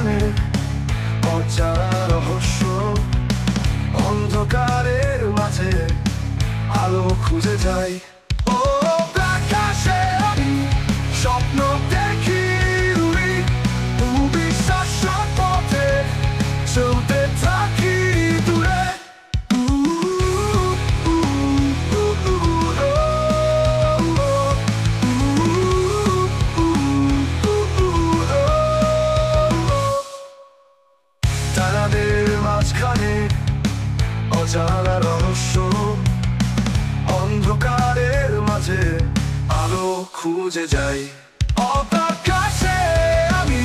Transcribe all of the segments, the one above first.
জীবনের অজানা রহস্য, অন্ধকারের মাঝে আলো খুঁজে যাই। ও আকাশে আমি স্বপ্ন দেখি উড়ি, বিশ্বাস পথে চলতে থাকি দূরে। তারাদের মাঝখানে অজানা রহস্য, অন্ধকারের মাঝে আলো খুঁজে যাই। আকাশে আমি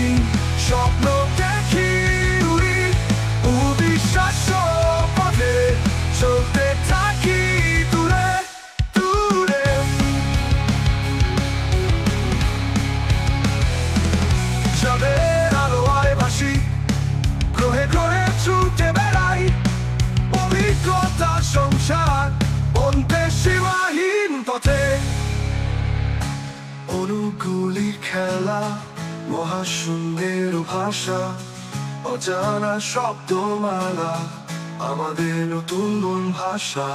স্বপ্ন দেখি উড়ি, বিশ্বাস পথে চলতে থাকি দূরে দূরে। চাঁদের আলোয় ভাসি, গ্রহে গ্রহে ছুটে বেড়াই, অভিজ্ঞতা সংসার অন্তে সীমাহীন পথে। অনুগুলির খেলা, মহাশূন্যের ভাষা, অজানা শব্দমালা, আমাদের নতুন ভাষা।